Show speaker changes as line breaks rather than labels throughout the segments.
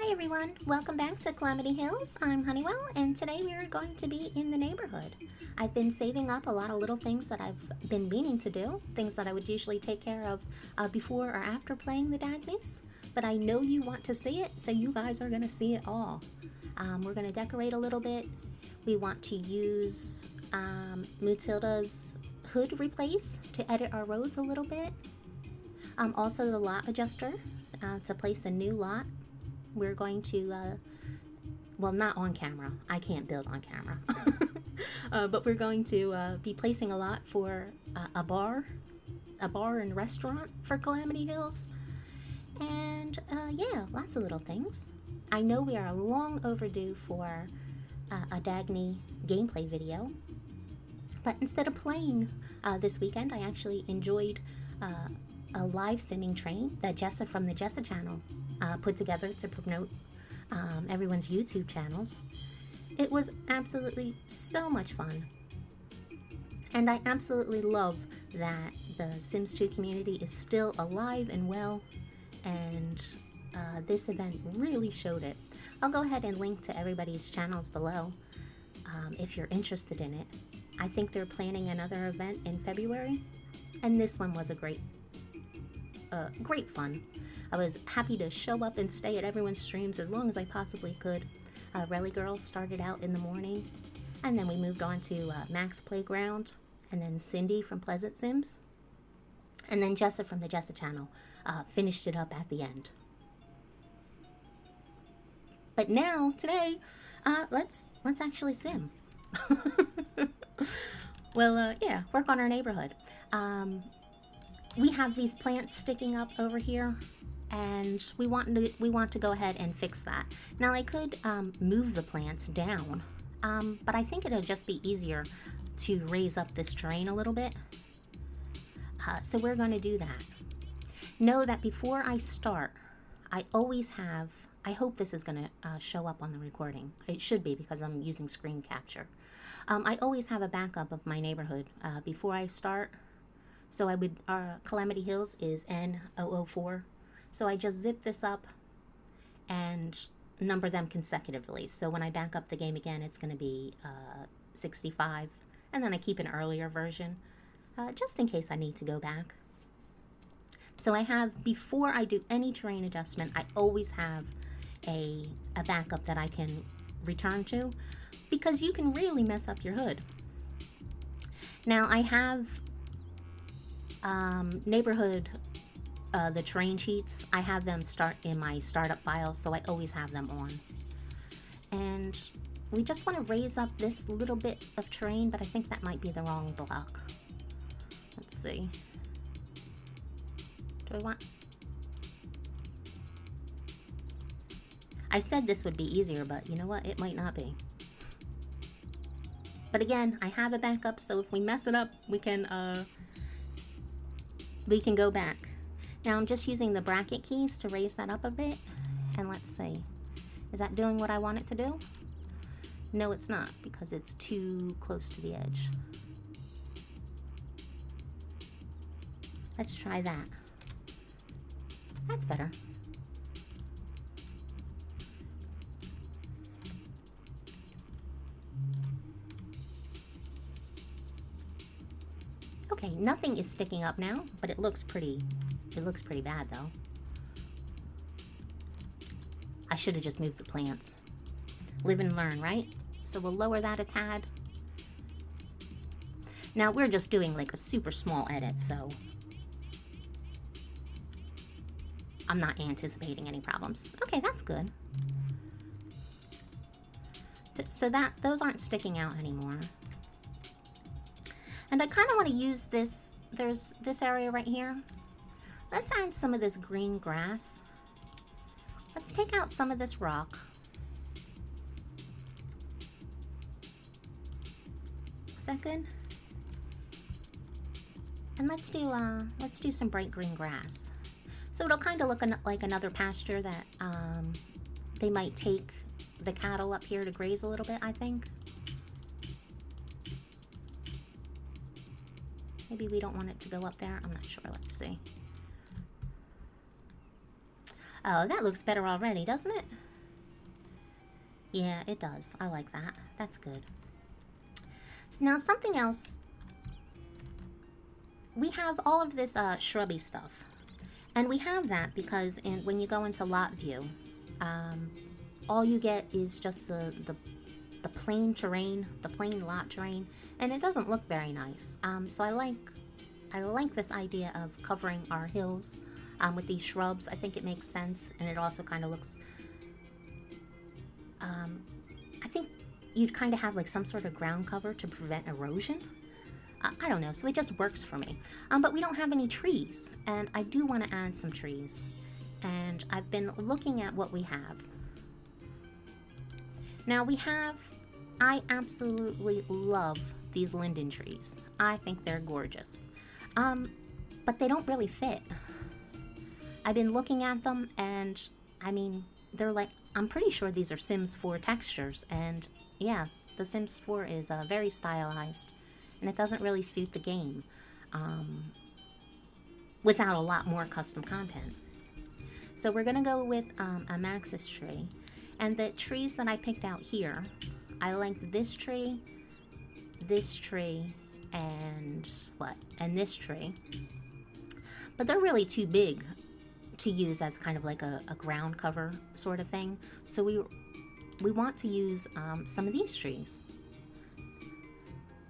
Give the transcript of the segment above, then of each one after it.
Hi everyone, welcome back to Calamity Hills. I'm Honeywell, and today we are going to be in the neighborhood. I've been saving up a lot of little things that I've been meaning to do, things that I would usually take care of before or after playing the Dagnys, but I know you want to see it, so you guys are going to see it all. We're going to decorate a little bit. We want to use Matilda's hood replace to edit our roads a little bit. Also the lot adjuster to place a new lot. We're going to, well, not on camera. I can't build on camera. But we're going to be placing a lot for a bar and restaurant for Calamity Hills. And yeah, lots of little things. I know we are long overdue for a Dagny gameplay video. But instead of playing this weekend, I actually enjoyed a live sending train that Jessa from the Jessa channel put together to promote everyone's YouTube channels. It was absolutely so much fun. And I absolutely love that the Sims 2 community is still alive and well, and this event really showed it. I'll go ahead and link to everybody's channels below if you're interested in it. I think they're planning another event in February, and this one was a great fun. I was happy to show up and stay at everyone's streams as long as I possibly could. Relly Girls started out in the morning, and then we moved on to Max Playground, and then Cindy from Pleasant Sims, and then Jessa from the Jessa channel finished it up at the end. But now, today, let's actually sim. Well, yeah, work on our neighborhood. We have these plants sticking up over here, and we want to go ahead and fix that. Now I could move the plants down, but I think it'll just be easier to raise up this terrain a little bit. So we're going to do that. Know that before I start, I always have, I hope this is going to show up on the recording. It should be because I'm using screen capture. I always have a backup of my neighborhood before I start. So I would, Calamity Hills is N004. So I just zip this up and number them consecutively. So when I back up the game again, it's going to be 65. And then I keep an earlier version, just in case I need to go back. So I have, before I do any terrain adjustment, I always have a backup that I can return to, because you can really mess up your hood. Now I have neighborhood, the terrain sheets, I have them start in my startup file, so I always have them on. And we just want to raise up this little bit of terrain, but I think that might be the wrong block. Let's see. Do I want... I said this would be easier, but you know what? It might not be. But again, I have a backup, so if we mess it up, we can go back. Now I'm just using the bracket keys to raise that up a bit, and let's see. Is that doing what I want it to do? No, it's not, because it's too close to the edge. Let's try that. That's better. Okay, nothing is sticking up now, but it looks pretty bad though. I should have just moved the plants. Live and learn, right? So we'll lower that a tad. Now we're just doing like a super small edit, so I'm not anticipating any problems. Okay, that's good. So those aren't sticking out anymore. And I kind of want to use this, there's this area right here. Let's add some of this green grass. Let's take out some of this rock. Is that good? And let's do some bright green grass. So it'll kind of look like another pasture that they might take the cattle up here to graze a little bit, I think. Maybe we don't want it to go up there. I'm not sure. Let's see. Oh, that looks better already, doesn't it? Yeah, it does. I like that. That's good. So now something else. We have all of this shrubby stuff. And we have that because when you go into lot view, all you get is just the plain terrain, the plain lot terrain, and it doesn't look very nice. So I like this idea of covering our hills with these shrubs. I think it makes sense, and it also kind of looks. I think you'd kind of have like some sort of ground cover to prevent erosion. I don't know, so it just works for me. But we don't have any trees, and I do want to add some trees. And I've been looking at what we have. Now I absolutely love these linden trees. I think they're gorgeous. But they don't really fit. I've been looking at them, and I mean, they're like, I'm pretty sure these are Sims 4 textures, and yeah, the Sims 4 is very stylized. And it doesn't really suit the game without a lot more custom content. So we're going to go with a Maxis tree. And the trees that I picked out here, I like this tree, and and this tree. But they're really too big to use as kind of like a ground cover sort of thing. So we want to use some of these trees.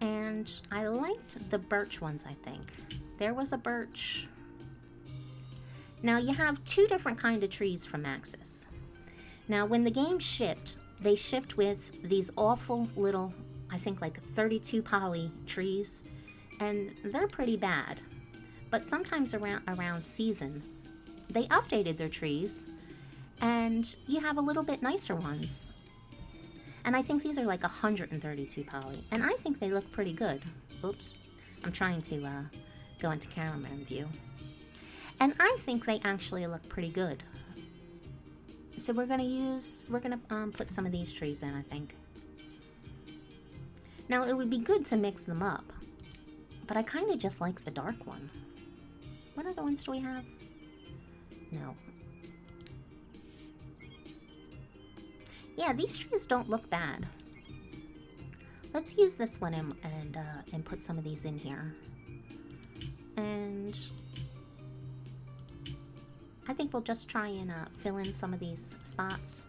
And I liked the birch ones, I think. There was a birch. Now you have two different kind of trees from Maxis. Now when the game shipped, they shipped with these awful little, I think like 32 poly trees, and they're pretty bad. But sometimes around season, they updated their trees, and you have a little bit nicer ones. And I think these are like 132 poly. And I think they look pretty good. Oops. I'm trying to go into cameraman view. And I think they actually look pretty good. So we're going to put some of these trees in, I think. Now it would be good to mix them up. But I kind of just like the dark one. What other ones do we have? No. Yeah, these trees don't look bad. Let's use this one and put some of these in here. And I think we'll just try and fill in some of these spots.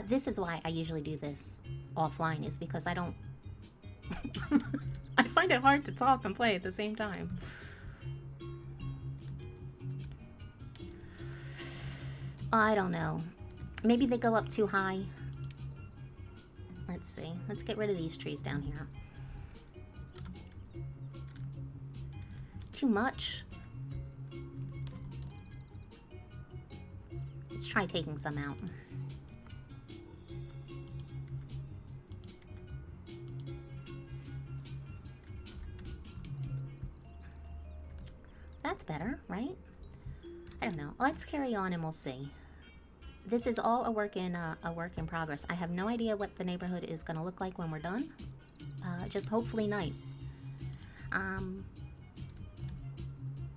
This is why I usually do this offline, is because I don't... I find it hard to talk and play at the same time. I don't know. Maybe they go up too high. Let's see. Let's get rid of these trees down here. Too much. Let's try taking some out. That's better, right? I don't know. Let's carry on and we'll see. This is all a work in progress. I have no idea what the neighborhood is going to look like when we're done. Just hopefully nice.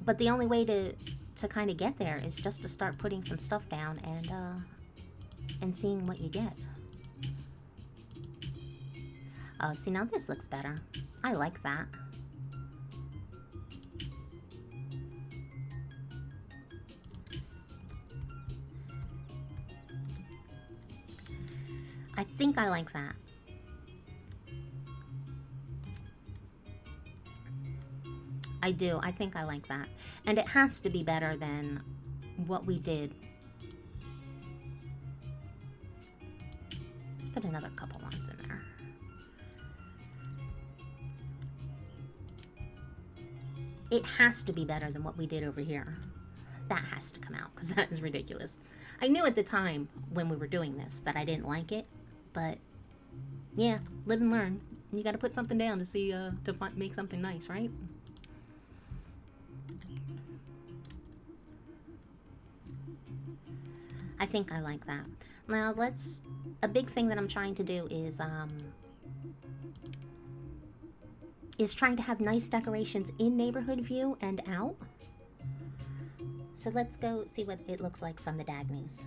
But the only way to kind of get there is just to start putting some stuff down and seeing what you get. See, now this looks better. I like that. I think I like that. I do. I think I like that. And it has to be better than what we did. Let's put another couple ones in there. It has to be better than what we did over here. That has to come out because that is ridiculous. I knew at the time when we were doing this that I didn't like it. But, yeah, live and learn. You got to put something down to see, make something nice, right? I think I like that. Now a big thing that I'm trying to do is trying to have nice decorations in neighborhood view and out. So let's go see what it looks like from the Dagnys.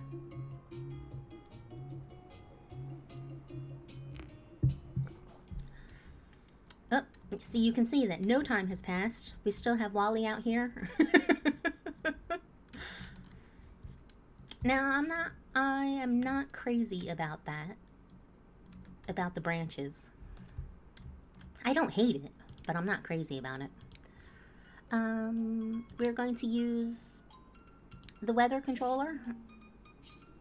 Oh, see, you can see that no time has passed. We still have Wally out here. Now, I am not crazy about that, about the branches. I don't hate it, but I'm not crazy about it. We're going to use the weather controller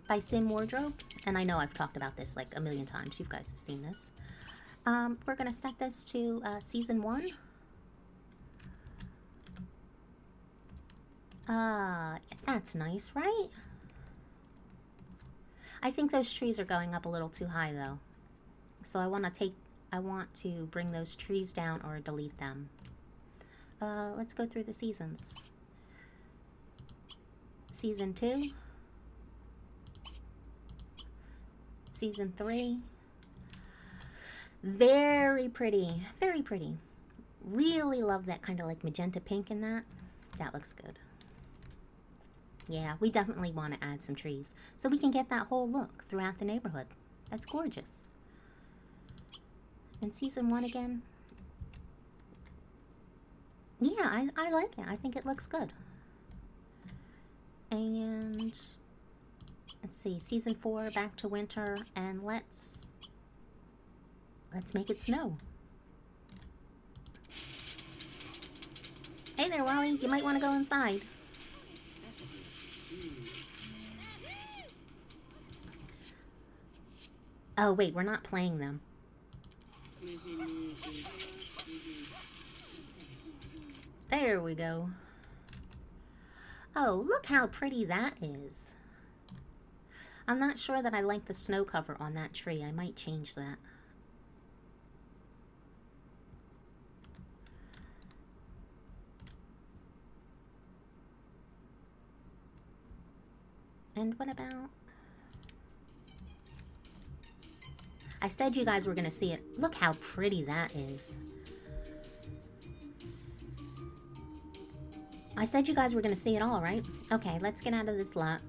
by Sim Wardrobe, and I know I've talked about this like a million times. You guys have seen this. We're going to set this to Season 1. That's nice, right? I think those trees are going up a little too high, though. So I want to bring those trees down or delete them. Let's go through the seasons. Season 2. Season 3. Very pretty. Very pretty. Really love that kind of like magenta pink in that. That looks good. Yeah, we definitely want to add some trees so we can get that whole look throughout the neighborhood. That's gorgeous. And Season 1 again. Yeah, I like it. I think it looks good. And let's see, Season 4, back to winter, and let's make it snow. Hey there, Wally. You might want to go inside. Oh, wait, we're not playing them. There we go. Oh, look how pretty that is. I'm not sure that I like the snow cover on that tree. I might change that. And what about... I said you guys were going to see it. Look how pretty that is. I said you guys were going to see it all, right? Okay, let's get out of this lot.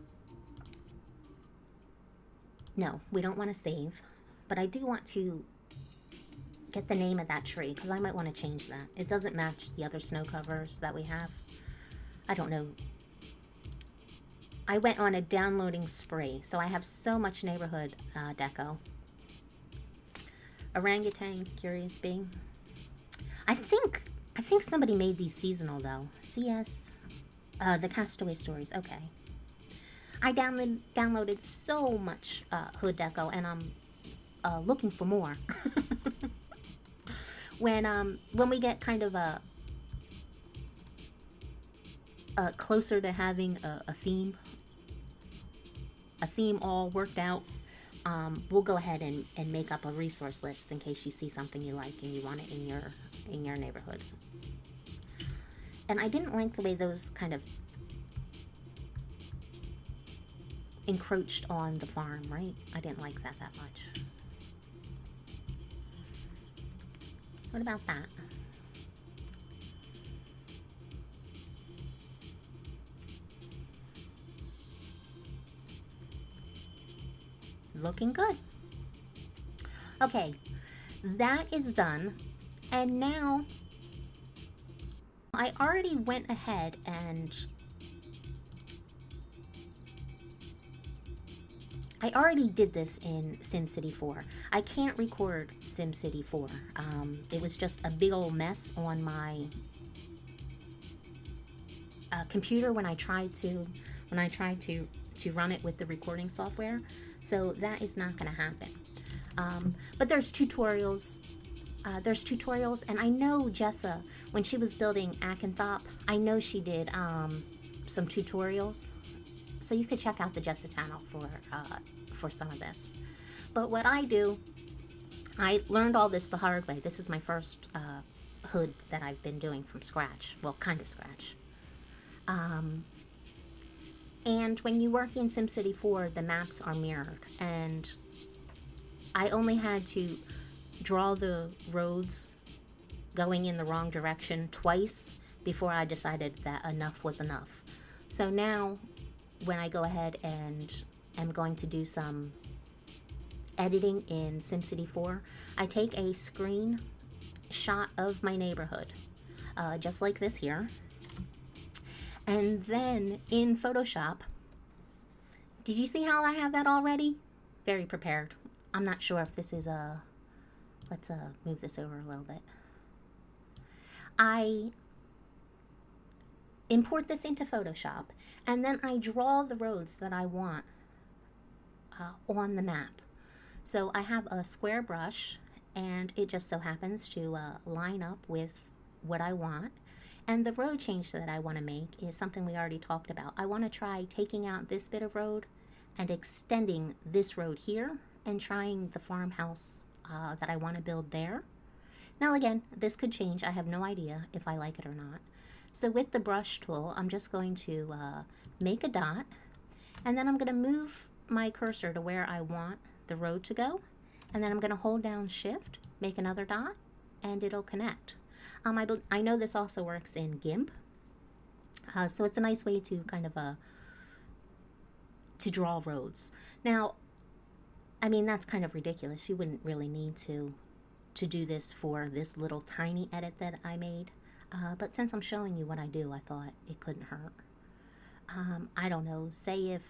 No, we don't want to save. But I do want to get the name of that tree, because I might want to change that. It doesn't match the other snow covers that we have. I don't know. I went on a downloading spree, so I have so much neighborhood deco. Orangutan, Curious Bee. I think somebody made these seasonal though. CS, the Castaway Stories. Okay. I downloaded so much hood deco, and I'm looking for more. When we get kind of closer to having a theme all worked out, we'll go ahead and make up a resource list in case you see something you like and you want it in your neighborhood. And I didn't like the way those kind of encroached on the farm, right? I didn't like that much. What about that? Looking good. Okay, that is done. And now I already went ahead and I already did this in SimCity 4. I can't record SimCity 4. It was just a big old mess on my computer when I tried to run it with the recording software. So that is not going to happen. But there's tutorials. And I know Jessa, when she was building Akenthop, I know she did some tutorials. So you could check out the Jessa channel for some of this. But what I do, I learned all this the hard way. This is my first hood that I've been doing from scratch. Well, kind of scratch. And when you work in SimCity 4, the maps are mirrored. And I only had to draw the roads going in the wrong direction twice before I decided that enough was enough. So now, when I go ahead and am going to do some editing in SimCity 4, I take a screen shot of my neighborhood, just like this here. And then in Photoshop, did you see how I have that already? Very prepared. I'm not sure if this is a, let's move this over a little bit. I import this into Photoshop, and then I draw the roads that I want on the map. So I have a square brush, and it just so happens to line up with what I want. And the road change that I want to make is something we already talked about. I want to try taking out this bit of road and extending this road here and trying the farmhouse that I want to build there. Now again, this could change. I have no idea if I like it or not. So with the brush tool, I'm just going to make a dot, and then I'm going to move my cursor to where I want the road to go, and then I'm going to hold down Shift, make another dot, and it'll connect. I know this also works in GIMP, so it's a nice way to kind of to draw roads. Now, I mean, that's kind of ridiculous. You wouldn't really need to do this for this little tiny edit that I made, but since I'm showing you what I do, I thought it couldn't hurt. I don't know, say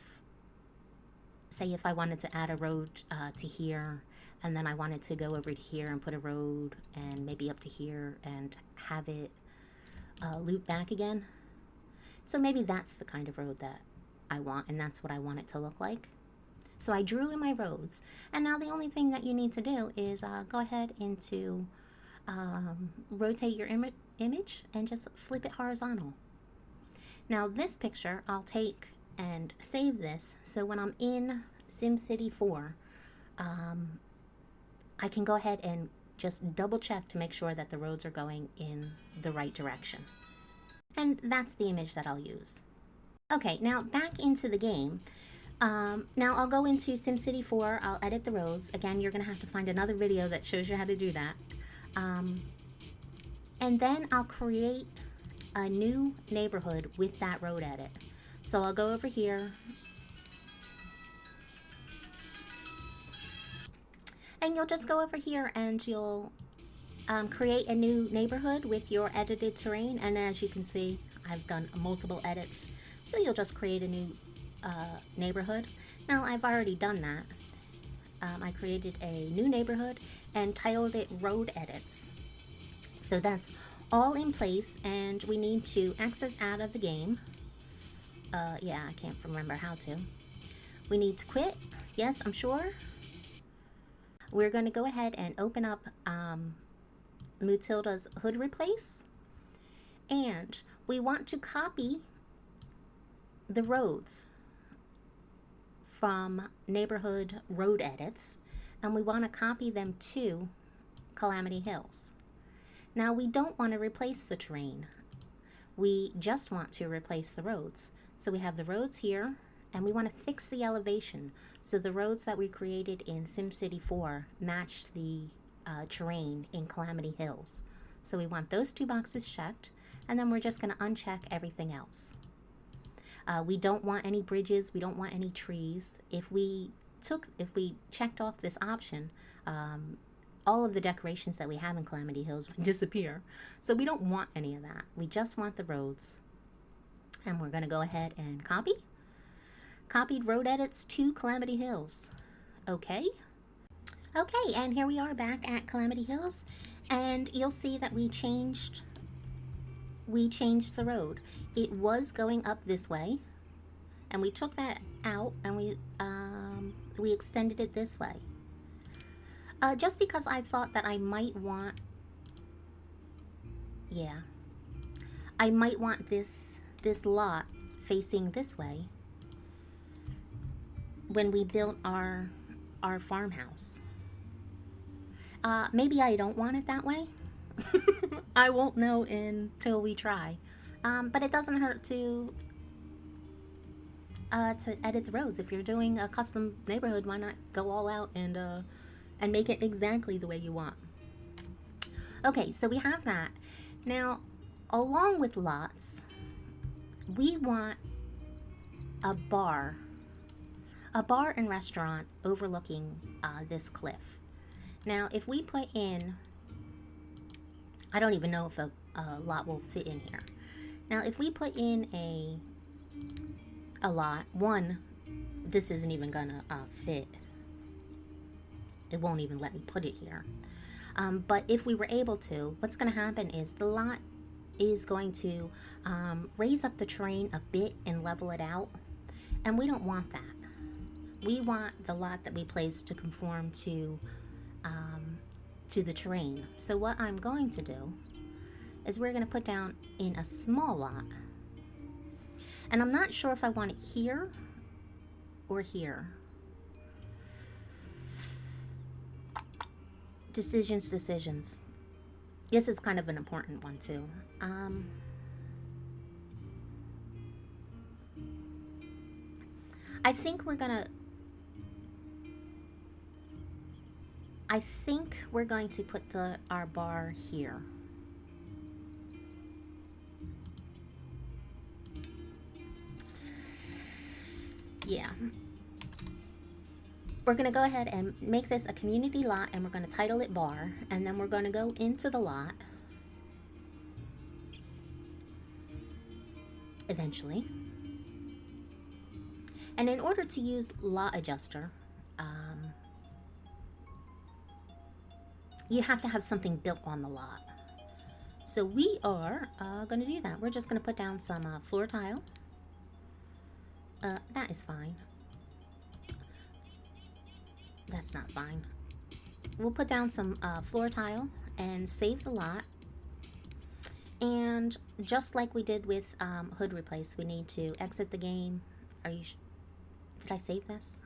if I wanted to add a road to here, and then I wanted to go over to here and put a road and maybe up to here and have it loop back again. So maybe that's the kind of road that I want, and that's what I want it to look like. So I drew in my roads, and now the only thing that you need to do is go ahead into rotate your image and just flip it horizontal. Now this picture I'll take and save this, so when I'm in SimCity 4, I can go ahead and just double check to make sure that the roads are going in the right direction. And that's the image that I'll use. Okay, now back into the game. Now I'll go into SimCity 4, I'll edit the roads. Again, you're going to have to find another video that shows you how to do that. And then I'll create a new neighborhood with that road edit. So I'll go over here, and you'll just go over here and you'll create a new neighborhood with your edited terrain. And as you can see, I've done multiple edits. So you'll just create a new neighborhood. Now I've already done that. I created a new neighborhood and titled it Road Edits. So that's all in place, and we need to exit out of the game. Yeah, I can't remember how to. We need to quit. Yes, I'm sure. We're going to go ahead and open up Mutilda's Hood Replace, and we want to copy the roads from Neighborhood Road Edits, and we want to copy them to Calamity Hills. Now we don't want to replace the terrain. We just want to replace the roads. So we have the roads here, and we want to fix the elevation. So the roads that we created in SimCity 4 match the terrain in Calamity Hills. So we want those two boxes checked, and then we're just going to uncheck everything else. We don't want any bridges, we don't want any trees. If we checked off this option, all of the decorations that we have in Calamity Hills would disappear. So we don't want any of that. We just want the roads. And we're going to go ahead and copy. Copied road edits to Calamity Hills. Okay. Okay, and here we are back at Calamity Hills. And you'll see that we changed the road. It was going up this way, and we took that out and we extended it this way. Just because I thought that I might want this lot facing this way when we built our farmhouse. Maybe I don't want it that way. I won't know until we try. But it doesn't hurt to edit the roads. If you're doing a custom neighborhood, why not go all out and make it exactly the way you want? Okay, so we have that. Now, along with lots, we want a bar and restaurant overlooking this cliff. Now, if we put in, I don't even know if a lot will fit in here. Now, if we put in a lot, one, this isn't even gonna fit. It won't even let me put it here. But if we were able to, what's gonna happen is the lot is going to raise up the terrain a bit and level it out. And we don't want that. We want the lot that we place to conform to the terrain. So what I'm going to do is we're going to put down in a small lot. And I'm not sure if I want it here or here. Decisions. This is kind of an important one too. I think we're going to put our bar here. Yeah. We're going to go ahead and make this a community lot, and we're going to title it bar, and then we're going to go into the lot eventually. And in order to use lot adjuster, you have to have something built on the lot. So we are going to do that. We're just going to put down some floor tile. That is fine. That's not fine. We'll put down some floor tile and save the lot. And just like we did with hood replace, we need to exit the game. Did I save this?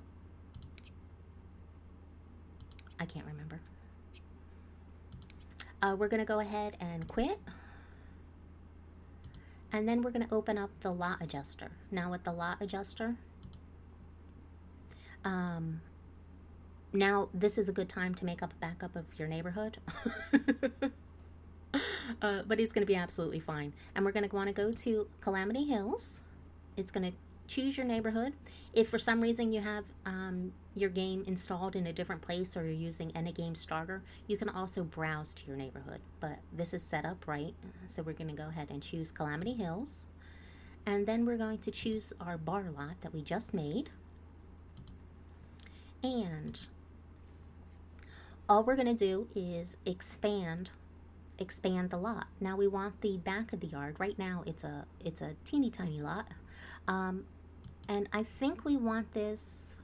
I can't remember. We're going to go ahead and quit. And then we're going to open up the lot adjuster. Now with the lot adjuster, now this is a good time to make up a backup of your neighborhood. But it's going to be absolutely fine. And we're going to want to go to Calamity Hills. It's going to choose your neighborhood. If for some reason you have your game installed in a different place, or you're using any game starter, you can also browse to your neighborhood. But this is set up right, so we're going to go ahead and choose Calamity Hills. And then we're going to choose our bar lot that we just made. And all we're going to do is expand the lot. Now we want the back of the yard. Right now it's a teeny tiny lot. And I think we want this.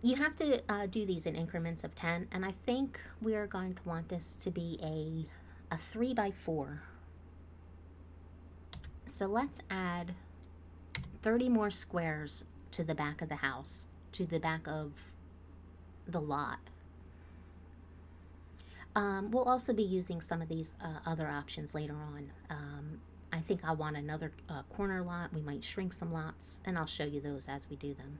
You have to do these in increments of 10, and I think we are going to want this to be a 3x4. So let's add 30 more squares to the back of the house, to the back of the lot. We'll also be using some of these other options later on. I think I want another corner lot. We might shrink some lots, and I'll show you those as we do them.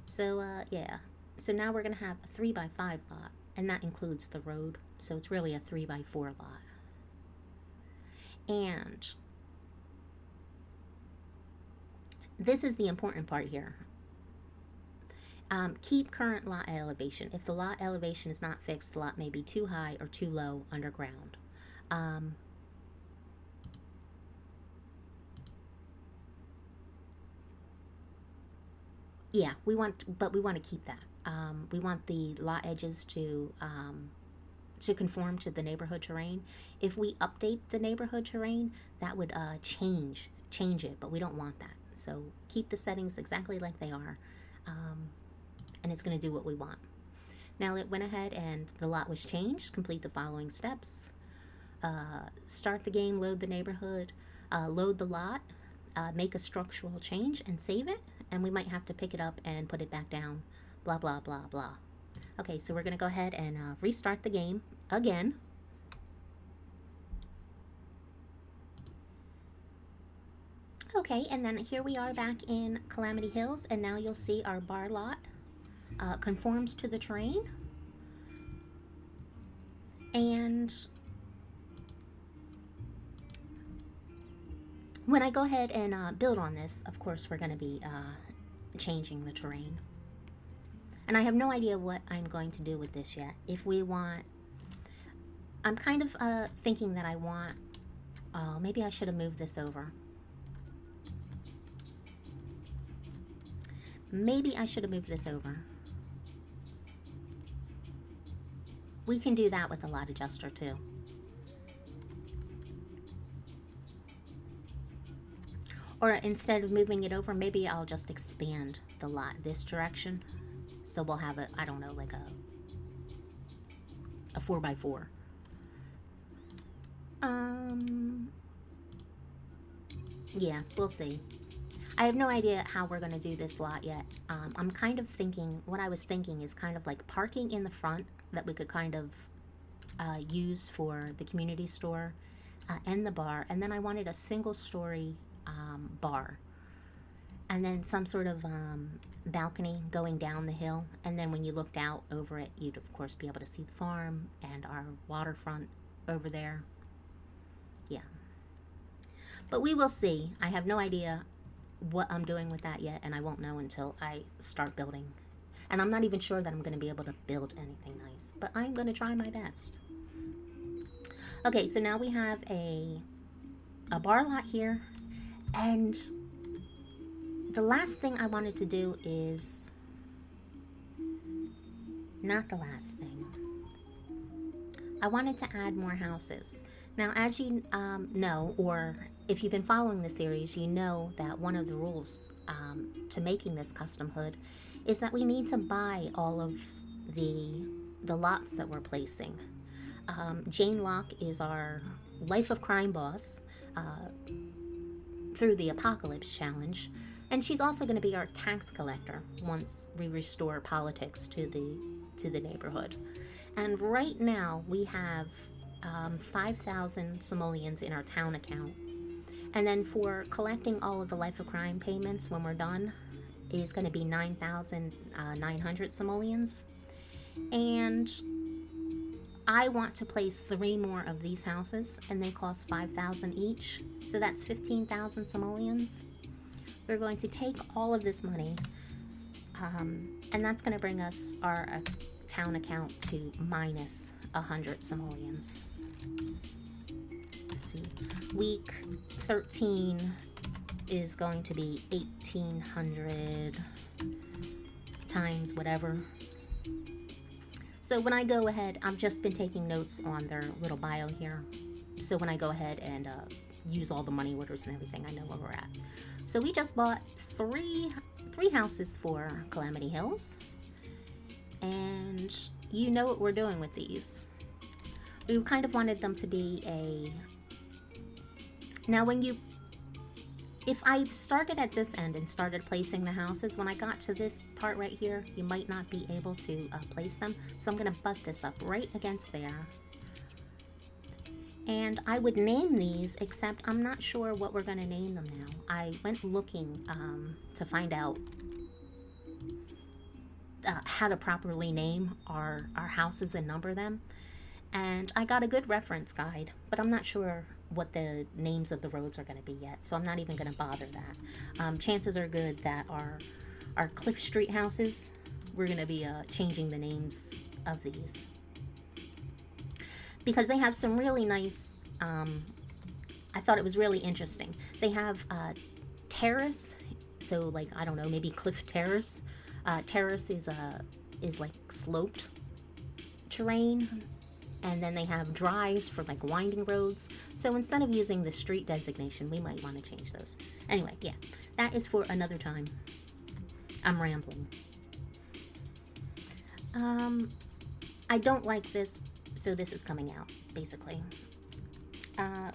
So yeah, so now we're going to have a 3x5 lot, and that includes the road, so it's really a 3x4 lot. And this is the important part here. Keep current lot elevation. If the lot elevation is not fixed, the lot may be too high or too low underground. Yeah, we want to keep that. We want the lot edges to conform to the neighborhood terrain. If we update the neighborhood terrain, that would change it, but we don't want that. So keep the settings exactly like they are, and it's going to do what we want. Now it went ahead and the lot was changed. Complete the following steps. Start the game, load the neighborhood, load the lot, make a structural change and save it, and we might have to pick it up and put it back down, blah, blah, blah, blah. Okay, so we're going to go ahead and restart the game again. Okay, and then here we are back in Calamity Hills, and now you'll see our bar lot conforms to the terrain. And when I go ahead and build on this, of course, we're going to be changing the terrain. And I have no idea what I'm going to do with this yet. If we want, I'm kind of thinking that I want, maybe I should have moved this over. Maybe I should have moved this over. We can do that with the lot adjuster too. Or instead of moving it over, maybe I'll just expand the lot this direction. So we'll have a, I don't know, like a 4x4. Yeah, we'll see. I have no idea how we're going to do this lot yet. I'm kind of thinking, what I was thinking is kind of like parking in the front that we could kind of use for the community store and the bar. And then I wanted a single story bar. And then some sort of balcony going down the hill. And then when you looked out over it, you'd of course be able to see the farm and our waterfront over there. Yeah. But we will see. I have no idea what I'm doing with that yet, and I won't know until I start building. And I'm not even sure that I'm going to be able to build anything nice, but I'm going to try my best. Okay, so now we have a bar lot here, and the last thing I wanted to do is not the last thing. I wanted to add more houses. Now, as you know, or if you've been following the series, you know that one of the rules to making this custom hood is that we need to buy all of the lots that we're placing. Jane Locke is our Life of Crime boss through the Apocalypse Challenge, and she's also going to be our tax collector once we restore politics to the neighborhood. And right now we have 5,000 simoleons in our town account. And then for collecting all of the Life of Crime payments when we're done is going to be 9,900 simoleons. And I want to place 3 more of these houses, and they cost 5,000 each. So that's 15,000 simoleons. We're going to take all of this money, and that's going to bring us our town account to minus 100 simoleons. Let's see, week 13 is going to be 1,800 times whatever. So when I go ahead, I've just been taking notes on their little bio here. So when I go ahead and use all the money orders and everything, I know where we're at. So we just bought three houses for Calamity Hills. And you know what we're doing with these. We kind of wanted them to be now if I started at this end and started placing the houses, when I got to this part right here, you might not be able to place them. So I'm going to butt this up right against there. And I would name these, except I'm not sure what we're going to name them now. I went looking to find out how to properly name our houses and number them. And I got a good reference guide, but I'm not sure what the names of the roads are going to be yet, so I'm not even going to bother that. Chances are good that our Cliff Street houses, we're going to be changing the names of these. Because they have some really nice, I thought it was really interesting. They have terrace, so like, I don't know, maybe Cliff Terrace. Terrace is like sloped terrain. And then they have drives for like winding roads. So instead of using the street designation, we might want to change those. Anyway, yeah, that is for another time. I'm rambling. I don't like this, so this is coming out, basically.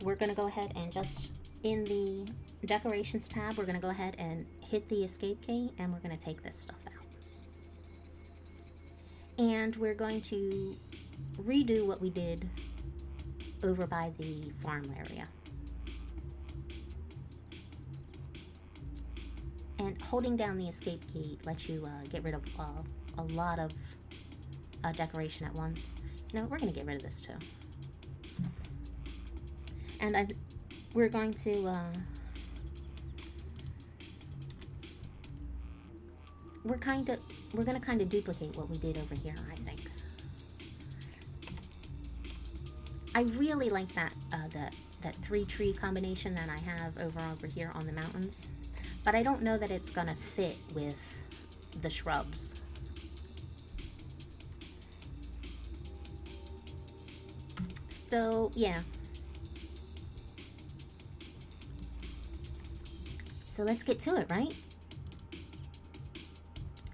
We're going to go ahead and just, in the decorations tab, we're going to go ahead and hit the escape key, and we're going to take this stuff out. And we're going to redo what we did over by the farm area. And holding down the escape key lets you get rid of a lot of decoration at once. You know, we're going to get rid of this too. And we're going to we're going to kind of duplicate what we did over here, I think. I really like that that 3-tree combination that I have over here on the mountains, but I don't know that it's gonna fit with the shrubs. So yeah. So let's get to it, right?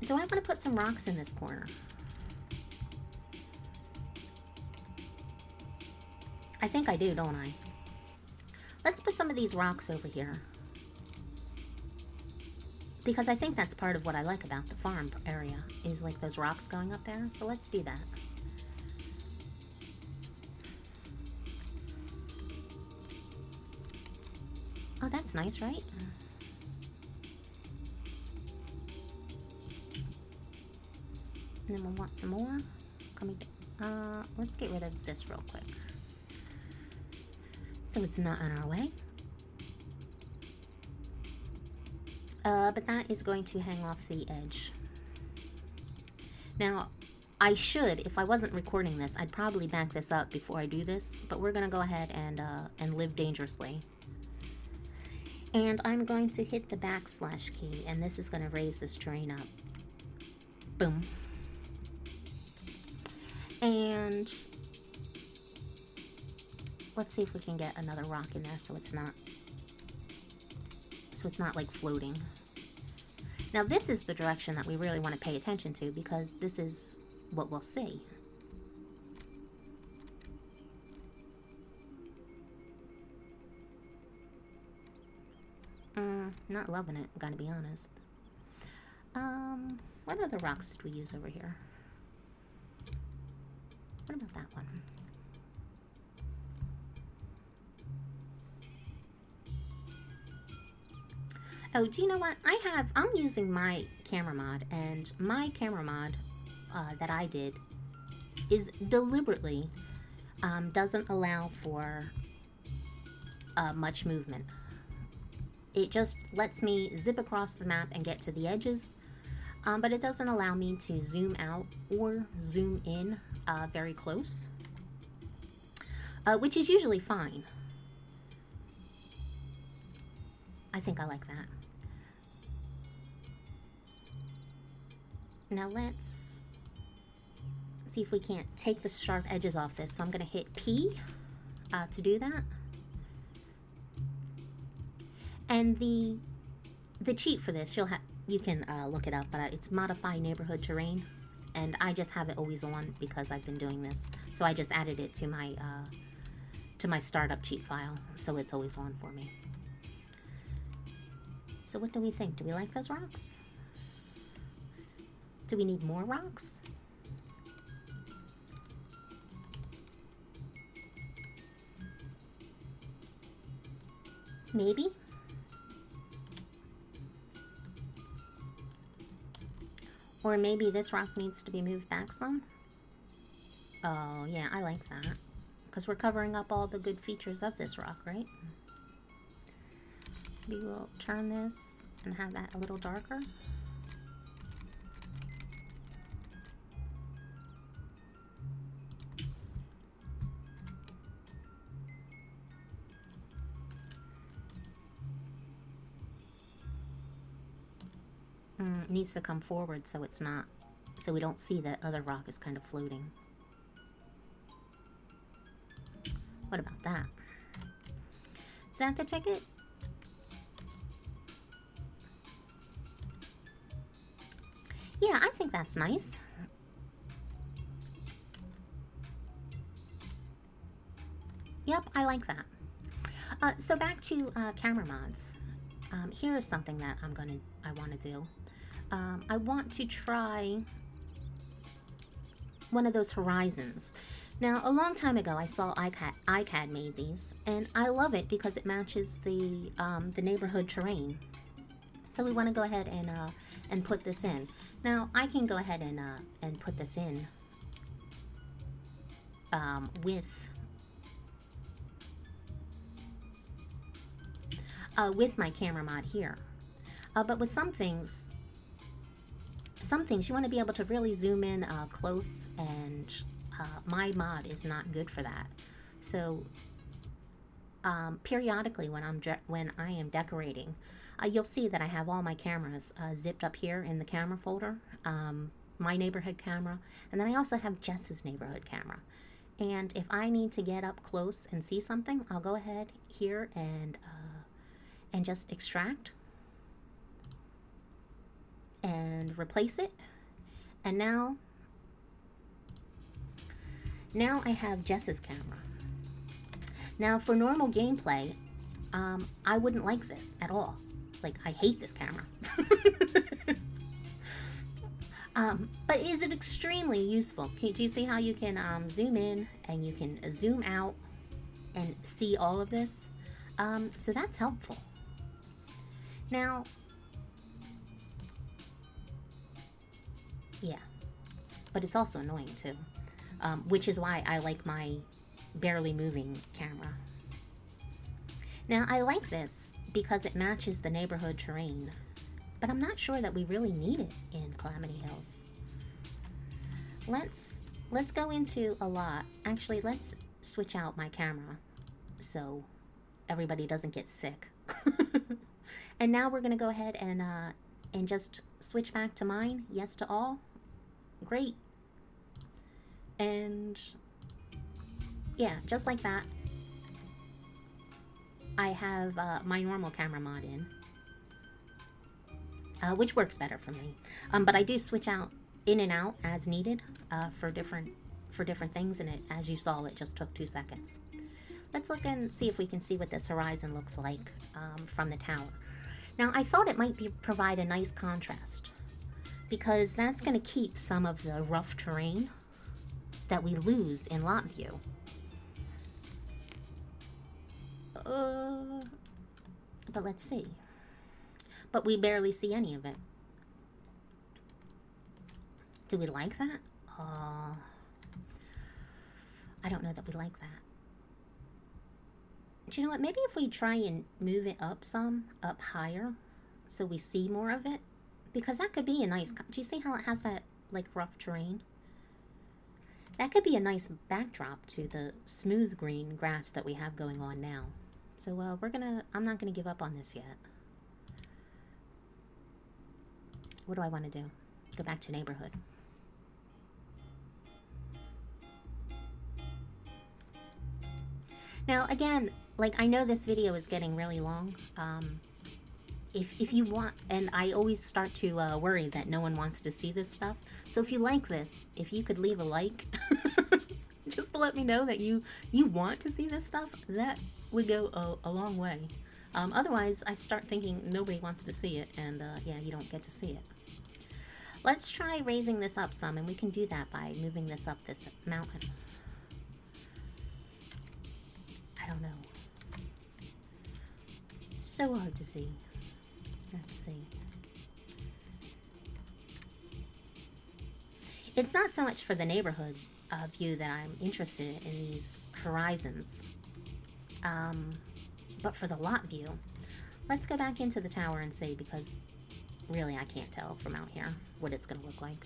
Do I want to put some rocks in this corner? I think I do, don't I? Let's put some of these rocks over here, because I think that's part of what I like about the farm area, is like those rocks going up there. So let's do that. Oh, that's nice, right? And then we'll want some more. Let's get rid of this real quick, so it's not on our way. But that is going to hang off the edge. Now, I should, if I wasn't recording this, I'd probably back this up before I do this, but we're gonna go ahead and live dangerously. And I'm going to hit the backslash key, and this is gonna raise this terrain up. Boom. And let's see if we can get another rock in there so it's not like floating. Now this is the direction that we really want to pay attention to, because this is what we'll see. Not loving it, gotta be honest. What other rocks did we use over here? What about that one? Oh, do you know what? I'm using my camera mod, and my camera mod that I did is deliberately doesn't allow for much movement. It just lets me zip across the map and get to the edges, but it doesn't allow me to zoom out or zoom in very close, which is usually fine. I think I like that. Now let's see if we can't take the sharp edges off this. So I'm going to hit P to do that. And the cheat for this, you can look it up, but it's modify neighborhood terrain, and I just have it always on because I've been doing this. So I just added it to my startup cheat file, so it's always on for me. So what do we think? Do we like those rocks? Do we need more rocks? Maybe. Or maybe this rock needs to be moved back some. Oh, yeah, I like that. Because we're covering up all the good features of this rock, right? Maybe we'll turn this and have that a little darker. It needs to come forward so it's not, so we don't see that other rock is kind of floating. What about that? Is that the ticket? Yeah, I think that's nice. Yep, I like that. So back to camera mods. Here is something that I'm going to I want to do. I want to try one of those horizons. Now, a long time ago, I saw iCAD made these, and I love it because it matches the neighborhood terrain. So we want to go ahead and put this in. Now, I can go ahead and put this in with my camera mod here. But with some things you want to be able to really zoom in close, and my mod is not good for that. So periodically when I am decorating, you'll see that I have all my cameras zipped up here in the camera folder, my neighborhood camera, and then I also have Jess's neighborhood camera. And if I need to get up close and see something, I'll go ahead here and just extract and replace it. And now I have Jess's camera. Now for normal gameplay, I wouldn't like this at all. Like, I hate this camera. But is it extremely useful? Do you see how you can zoom in and you can zoom out and see all of this? So that's helpful. Now, yeah, but it's also annoying too, which is why I like my barely moving camera. Now, I like this because it matches the neighborhood terrain, but I'm not sure that we really need it in Calamity Hills. Let's go into a lot. Actually, let's switch out my camera so everybody doesn't get sick. And now we're gonna go ahead and just switch back to mine. Yes to all. Great. And yeah, just like that, I have my normal camera mod in, which works better for me. But I do switch out in and out as needed for different things, and as you saw, it just took 2 seconds. Let's look and see if we can see what this horizon looks like from the tower. Now, I thought it might provide a nice contrast, because that's going to keep some of the rough terrain that we lose in lot view. But let's see. But we barely see any of it. Do we like that? I don't know that we like that. Do you know what? Maybe if we try and move it up higher, so we see more of it, because that could be a nice. Do you see how it has that like rough terrain? That could be a nice backdrop to the smooth green grass that we have going on now. So I'm not gonna give up on this yet. What do I want to do? Go back to neighborhood. Now again, like, I know this video is getting really long. If you want, and I always start to worry that no one wants to see this stuff. So if you like this, if you could leave a like, just to let me know that you want to see this stuff, that would go a long way. Otherwise, I start thinking nobody wants to see it, and yeah, you don't get to see it. Let's try raising this up some, and we can do that by moving this up this mountain. I don't know. So hard to see. Let's see. It's not so much for the neighborhood view that I'm interested in these horizons, but for the lot view. Let's go back into the tower and see, because really I can't tell from out here what it's going to look like.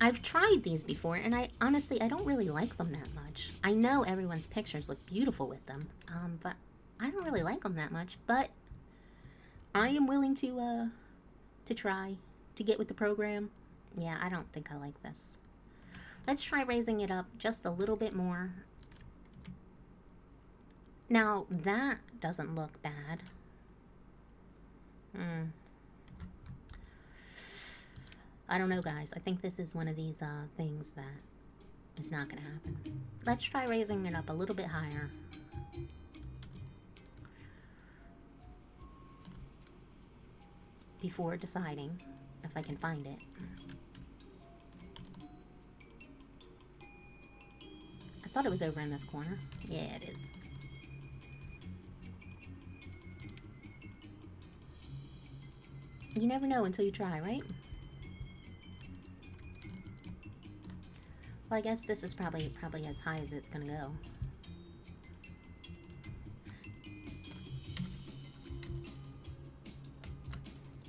I've tried these before, and I don't really like them that much. I know everyone's pictures look beautiful with them, but I don't really like them that much. But I am willing to try to get with the program. Yeah, I don't think I like this. Let's try raising it up just a little bit more. Now, that doesn't look bad. I don't know, guys. I think this is one of these things that is not going to happen. Let's try raising it up a little bit higher. before deciding if I can find it. I thought it was over in this corner. Yeah, it is. You never know until you try, right? Well, I guess this is probably as high as it's gonna go.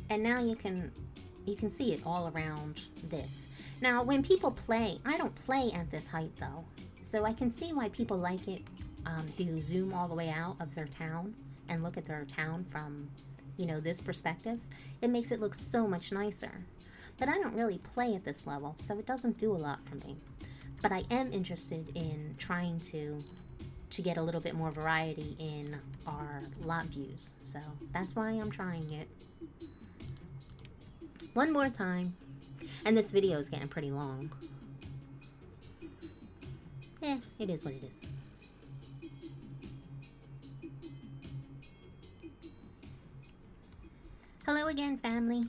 And now you can see it all around this. Now, when people play, I don't play at this height though, so I can see why people like it, who zoom all the way out of their town and look at their town from, you know, this perspective. It makes it look so much nicer. But I don't really play at this level, so it doesn't do a lot for me. But I am interested in trying to get a little bit more variety in our lot views, so that's why I'm trying it. One more time. And this video is getting pretty long. It is what it is. Hello again, family.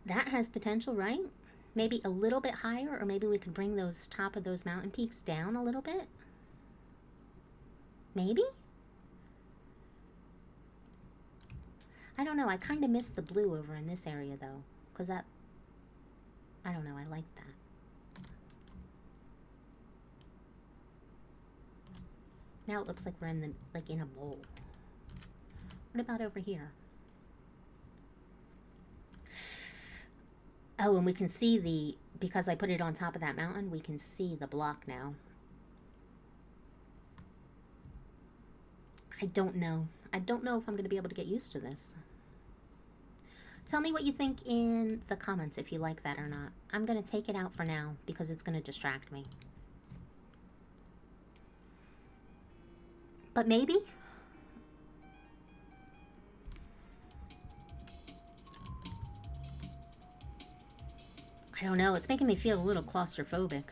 That has potential, right? Maybe a little bit higher, or maybe we could bring those top of those mountain peaks down a little bit. Maybe? I don't know. I kind of miss the blue over in this area, though. Because that... I don't know. I like that. Now it looks like we're in the... like in a bowl. What about over here? Oh, and we can see the... because I put it on top of that mountain, we can see the block now. I don't know. I don't know if I'm going to be able to get used to this. Tell me what you think in the comments if you like that or not. I'm going to take it out for now because it's going to distract me. But maybe? I don't know. It's making me feel a little claustrophobic.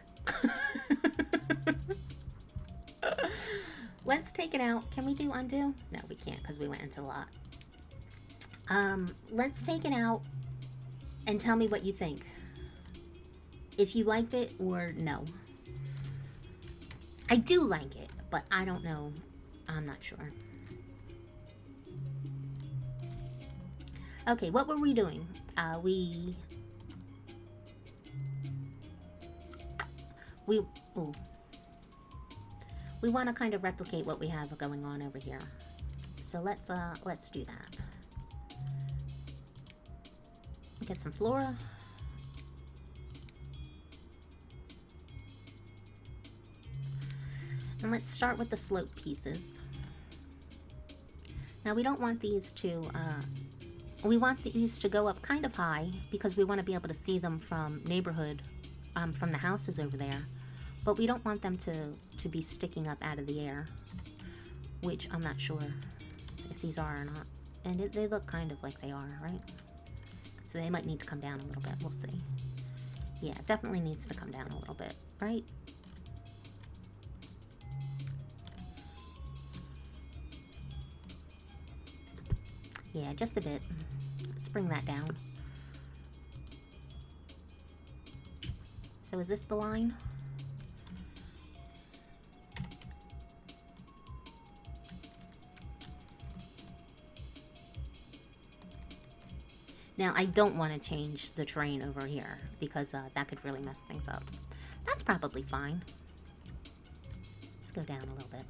Let's take it out. Can we do undo? No, we can't because we went into a lot. Let's take it out and tell me what you think. If you liked it or no. I do like it, but I don't know. I'm not sure. Okay, what were we doing? We want to kind of replicate what we have going on over here. So let's do that. Get some flora. And let's start with the slope pieces. Now we don't want these to, we want these to go up kind of high because we want to be able to see them from neighborhood, from the houses over there. But we don't want them to be sticking up out of the air, which I'm not sure if these are or not. And they look kind of like they are, right? So they might need to come down a little bit. We'll see. Yeah, it definitely needs to come down a little bit, right? Yeah, just a bit. Let's bring that down. So is this the line? Now, I don't want to change the terrain over here because that could really mess things up. That's probably fine. Let's go down a little bit.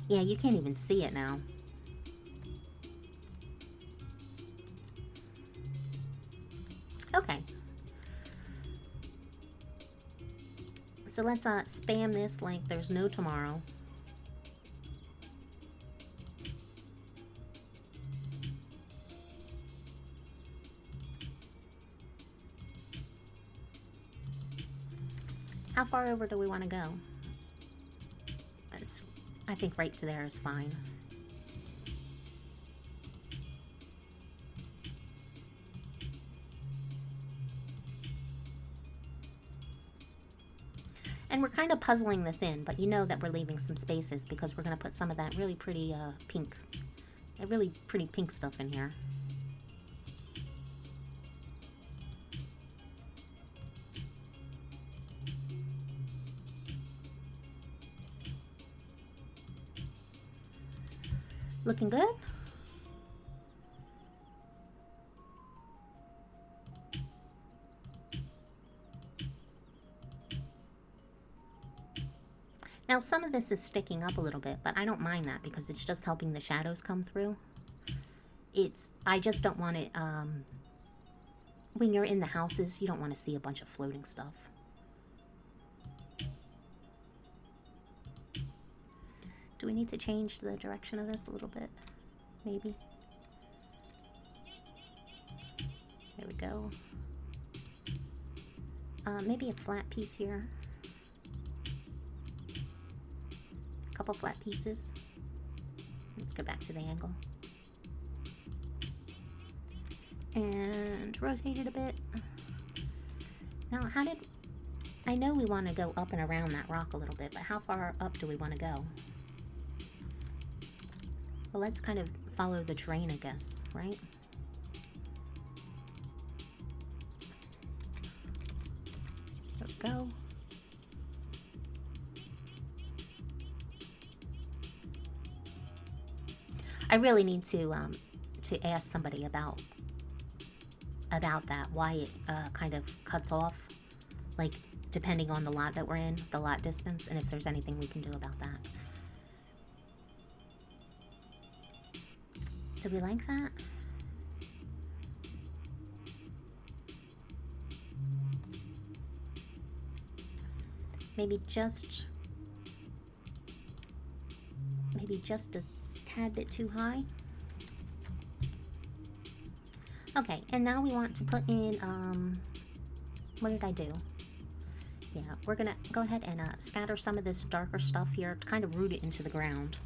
Yeah, you can't even see it now. Okay. So let's spam this like there's no tomorrow. How far over do we want to go? I think right to there is fine. And we're kind of puzzling this in, but you know that we're leaving some spaces because we're going to put some of that really pretty pink, really pretty pink stuff in here. Looking good? Now some of this is sticking up a little bit, but I don't mind that because it's just helping the shadows come through. I just don't want it, when you're in the houses, you don't want to see a bunch of floating stuff. Do we need to change the direction of this a little bit? Maybe. There we go. Maybe a flat piece here. A couple flat pieces. Let's go back to the angle. And rotate it a bit. Now, I know we want to go up and around that rock a little bit, but how far up do we want to go? Well, let's kind of follow the terrain, I guess, right? There we go. I really need to ask somebody about that, why it kind of cuts off, like, depending on the lot that we're in, the lot distance, and if there's anything we can do about that. Do we like that? Maybe just a tad bit too high. Okay, and now we want to put in, what did I do? Yeah, we're gonna go ahead and scatter some of this darker stuff here to kind of root it into the ground.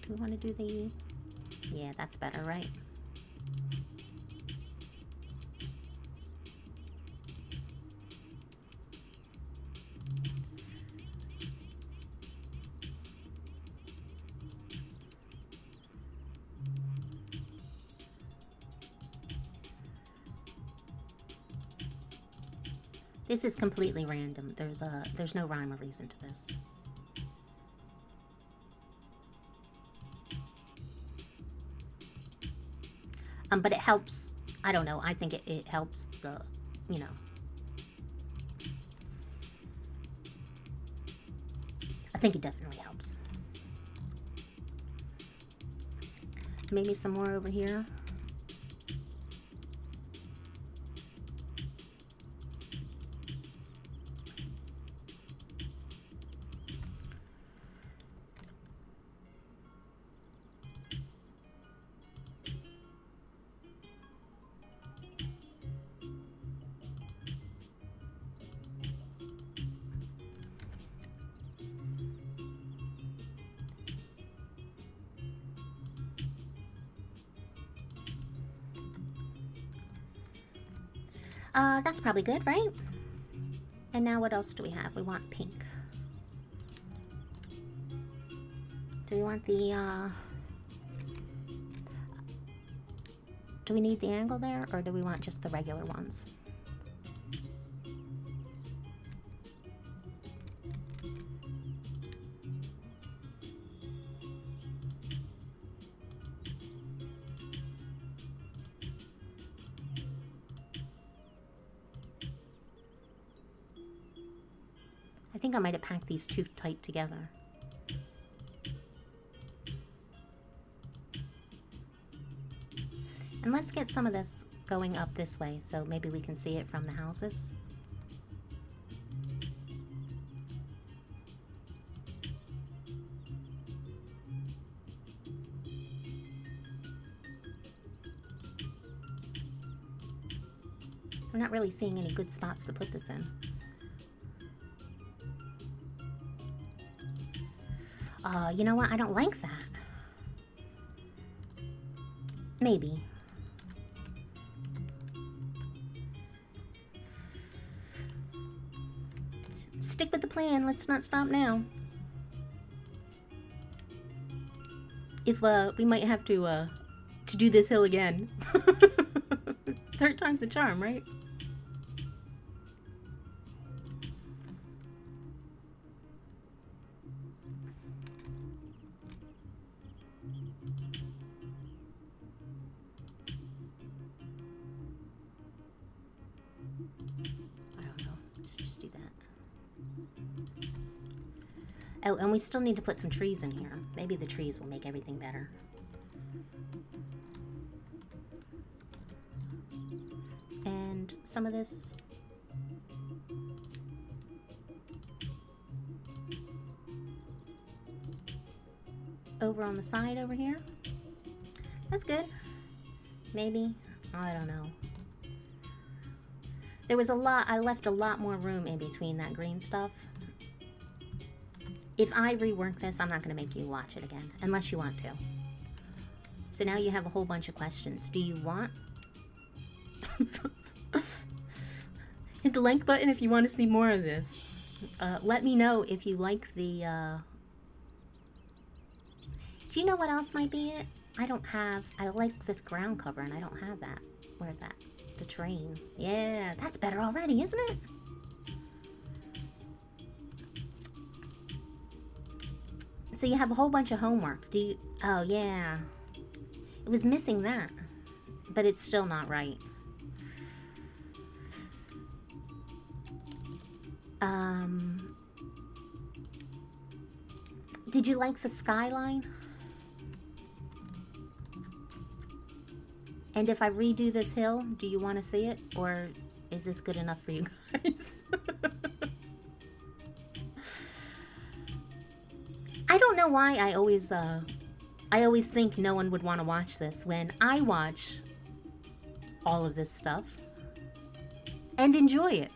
Do we want to do the... Yeah, that's better, right? This is completely random. There's no rhyme or reason to this. But it helps. I don't know. I think it helps the, you know. I think it definitely helps. Maybe some more over here. That's probably good, right? And now what else do we have? We want pink. Do we want the, do we need the angle there, or do we want just the regular ones? I think I might have packed these too tight together. And let's get some of this going up this way so maybe we can see it from the houses. I'm not really seeing any good spots to put this in. You know what? I don't like that. Maybe. Stick with the plan. Let's not stop now. If, we might have to do this hill again. Third time's the charm, right? I don't know. Let's just do that. Oh, and we still need to put some trees in here. Maybe the trees will make everything better. And some of this... over on the side over here. That's good. Maybe. I don't know. There was a lot, I left a lot more room in between that green stuff. If I rework this, I'm not going to make you watch it again, unless you want to. So now you have a whole bunch of questions. Do you want... Hit the like button if you want to see more of this. Let me know if you like the... Do you know what else might be it? I like this ground cover and I don't have that. Where's that? The train. Yeah, that's better already, isn't it? So you have a whole bunch of homework. Do you... Oh, yeah. It was missing that. But it's still not right. Did you like the skyline? And if I redo this hill, do you want to see it? Or is this good enough for you guys? I don't know why I always think no one would want to watch this when I watch all of this stuff and enjoy it.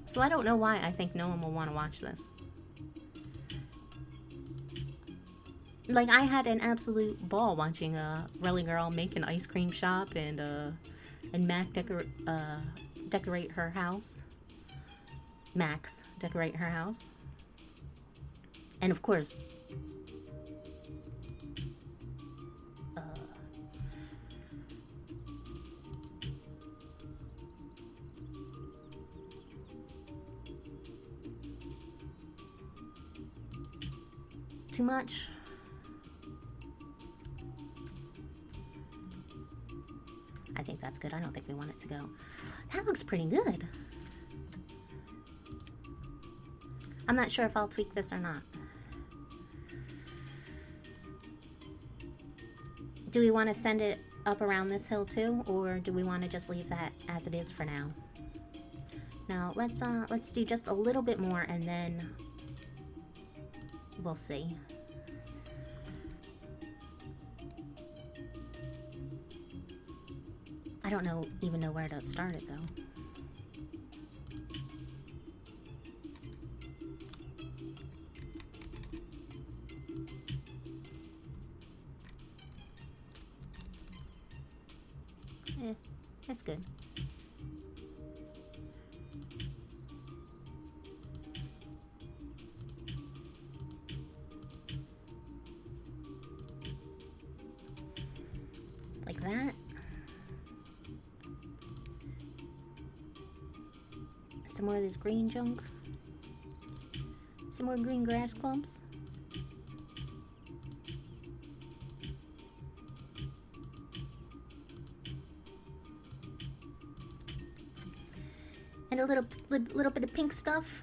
So I don't know why I think no one will want to watch this. Like, I had an absolute ball watching Relly Girl make an ice cream shop and Mac decorate her house. Max decorate her house. And of course, too much. I think that's good. I don't think we want it to go. That looks pretty good. I'm not sure if I'll tweak this or not. Do we want to send it up around this hill too, or do we want to just leave that as it is for now? Now let's do just a little bit more and then we'll see. I don't even know where to start it though. That's good. Like that. Some more of this green junk. Some more green grass clumps. And a little bit of pink stuff.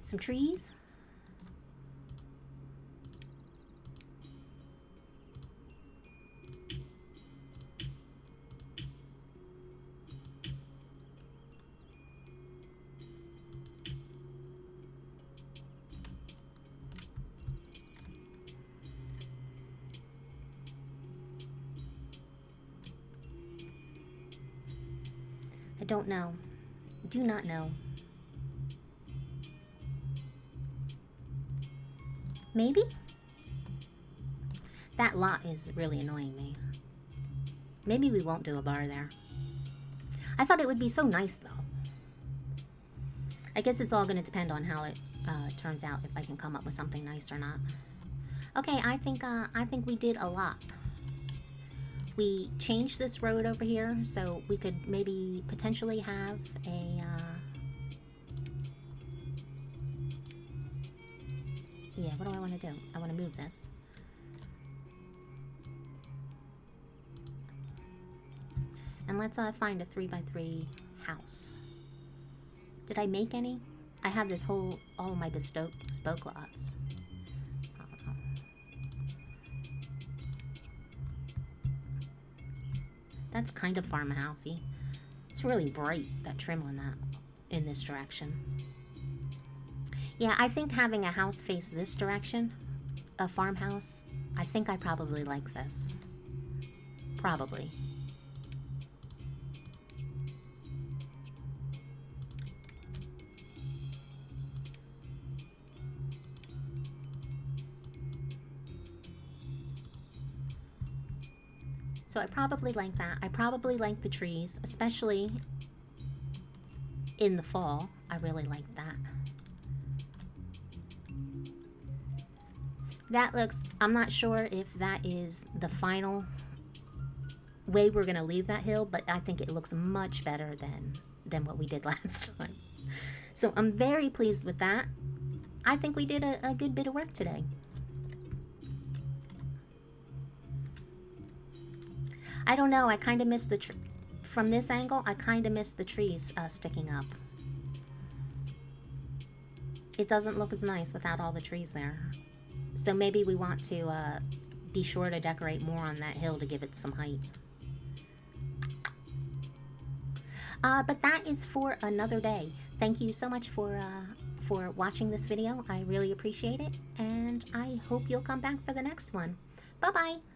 Some trees. I don't know. Do not know. Maybe? That lot is really annoying me. Maybe we won't do a bar there. I thought it would be so nice, though. I guess it's all going to depend on how it turns out, if I can come up with something nice or not. Okay, I think we did a lot. We changed this road over here, so we could maybe potentially have a... yeah, what do I want to do? I want to move this. And let's find a 3x3 house. Did I make any? I have this whole, all of my bespoke lots. I don't know. That's kind of farmhousey. It's really bright, that trim on that, in this direction. Yeah, I think having a house face this direction, a farmhouse, I think I probably like this. Probably. So I probably like that. I probably like the trees, especially in the fall. I really like that. That looks, I'm not sure if that is the final way we're going to leave that hill, but I think it looks much better than what we did last time. So I'm very pleased with that. I think we did a good bit of work today. I don't know, I kind of miss the from this angle, I kind of miss the trees sticking up. It doesn't look as nice without all the trees there. So maybe we want to be sure to decorate more on that hill to give it some height. But that is for another day. Thank you so much for watching this video. I really appreciate it, and I hope you'll come back for the next one. Bye-bye!